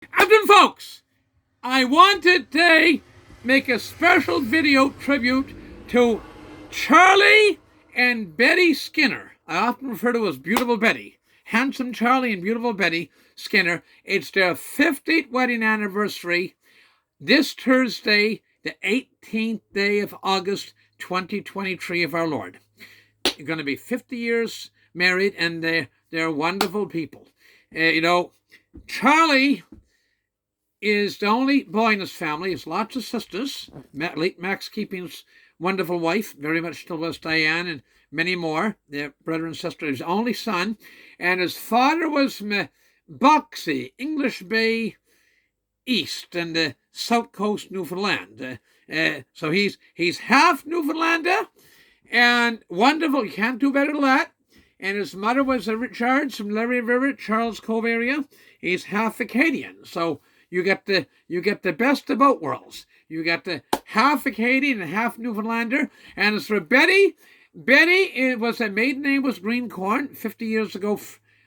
Captain folks, I wanted to make a special video tribute to Charlie and Betty Skinner. I often refer to as Beautiful Betty. Handsome Charlie and Beautiful Betty Skinner. It's their 50th wedding anniversary this Thursday, the 18th day of August, 2023 of our Lord. They're going to be 50 years married, and they're wonderful people. Charlie is the only boy in his family. He has lots of sisters. Late Max Keeping's wonderful wife, very much still was Diane, and many more. Their brother and sister. His only son. And his father was Boxey, English Bay East, and the South Coast, Newfoundland. So he's half Newfoundlander, and wonderful. You can't do better than that. And his mother was a Richards from Larry River, Charles Cove area. He's half Acadian. So you get the best of both worlds. You got the half Acadian and half Newfoundlander. And as for Betty, it was her maiden name was Greencorn 50 years ago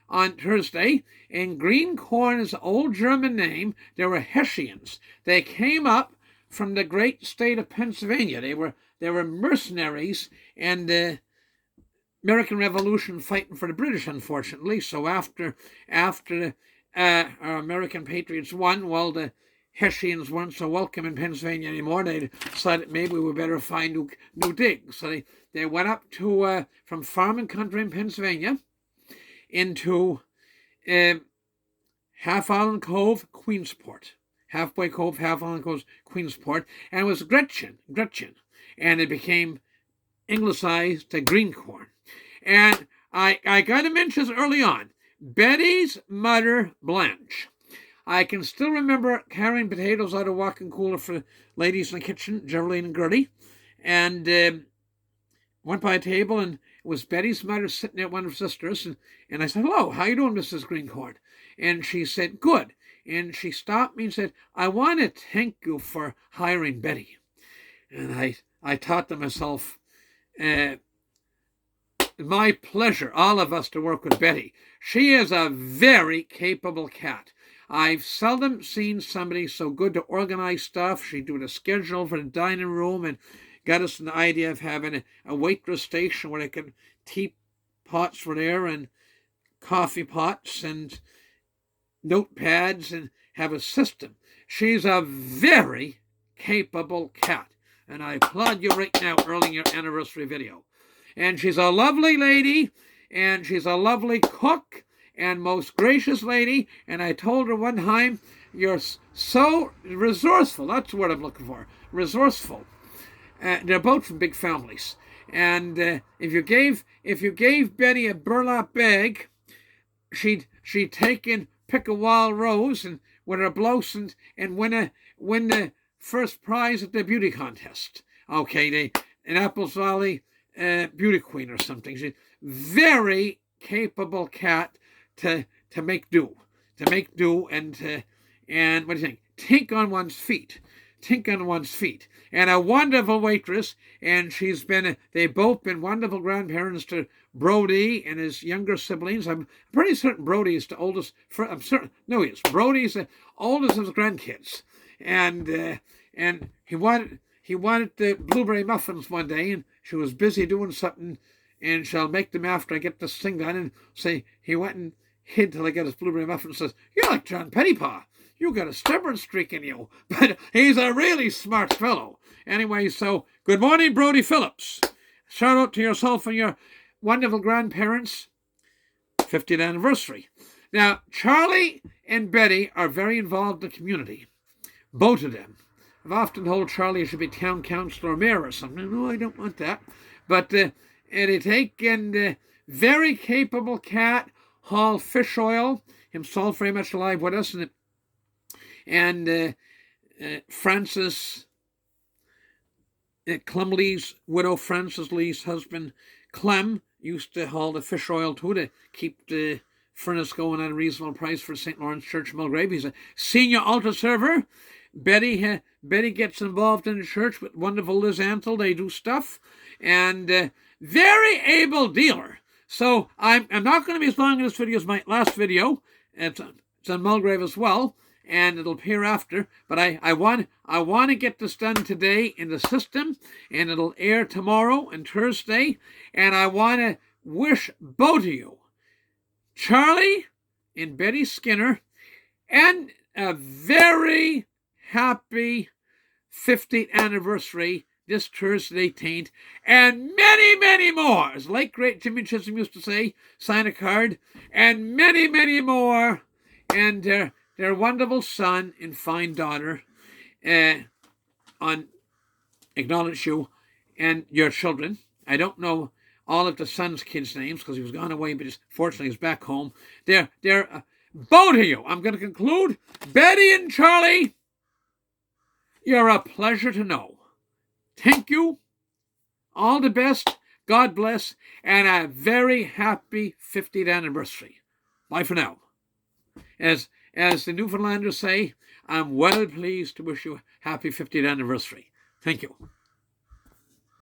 on Thursday. And Greencorn is an old German name. They were Hessians. They came up from the great state of Pennsylvania. They were mercenaries and the American Revolution fighting for the British, unfortunately. So after our American patriots won, well, the Hessians weren't so welcome in Pennsylvania anymore. They decided maybe we better find new digs. So they went up to from farming country in Pennsylvania into Half Island Cove, Queensport. Halfway Cove, Half Island Cove, Queensport. And it was Gretchen. And it became anglicized to Greencorn. And I got to mention this early on. Betty's mother, Blanche. I can still remember carrying potatoes out of walk-in cooler for ladies in the kitchen, Geraldine and Gertie. And went by a table, and it was Betty's mother sitting there, one of her sisters. And I said, "Hello, how you doing, Mrs. Greencorn?" And she said, "Good." And she stopped me and said, "I want to thank you for hiring Betty." And I thought to myself, my pleasure, all of us, to work with Betty. She is a very capable cat. I've seldom seen somebody so good to organize stuff. She did a schedule for the dining room and got us an idea of having a waitress station where they could teapots were there and coffee pots and notepads and have a system. She's a very capable cat, and I applaud you right now early in your anniversary video. And she's a lovely lady, and she's a lovely cook, and most gracious lady. And I told her one time, "You're so resourceful." That's the word I'm looking for. Resourceful. They're both from big families. And if you gave Betty a burlap bag, she'd take and pick a wild rose and with her blouse and win the first prize at the beauty contest. Okay, in Apples Valley. Beauty queen or something. She's very capable cat to make do and what do you think? Think on one's feet, and a wonderful waitress. And they've both been wonderful grandparents to Brody and his younger siblings. I'm pretty certain Brody is the oldest. He is. Brody's the oldest of his grandkids, and he wanted the blueberry muffins one day, and she was busy doing something, and she'll make them after I get this thing done. And say he went and hid till I got his blueberry muffins. Says, "You're like John Pettipas. You got a stubborn streak in you." But he's a really smart fellow. Anyway, so good morning, Brody Phillips. Shout out to yourself and your wonderful grandparents' 50th anniversary. Now, Charlie and Betty are very involved in the community. Both of them. I've often told Charlie he should be town councillor or mayor or something. No, I don't want that. But they take and very capable cat, Hall Fish Oil, himself very much alive with us, and Francis Clem Lee's widow, Francis Lee's husband, Clem, used to haul the fish oil too to keep the furnace going at a reasonable price for St. Lawrence Church, Mulgrave. He's a senior altar server. Betty gets involved in the church with wonderful Liz Antle. They do stuff, and very able dealer. So I'm not going to be as long in this video as my last video. It's on Mulgrave as well. and it'll appear after. But I want to get this done today in the system, and it'll air tomorrow and Thursday. And I want to wish both of you, Charlie and Betty Skinner, and a very happy 50th anniversary this Thursday 18th, and many, many more. As late great Jimmy Chisholm used to say, sign a card, and many, many more. And their wonderful son and fine daughter acknowledge you and your children. I don't know all of the son's kids' names because he was gone away, but fortunately he's back home. They're both of you. I'm going to conclude. Betty and Charlie, you're a pleasure to know. Thank you. All the best. God bless. And a very happy 50th anniversary. Bye for now. As the Newfoundlanders say, I'm well pleased to wish you a happy 50th anniversary. Thank you.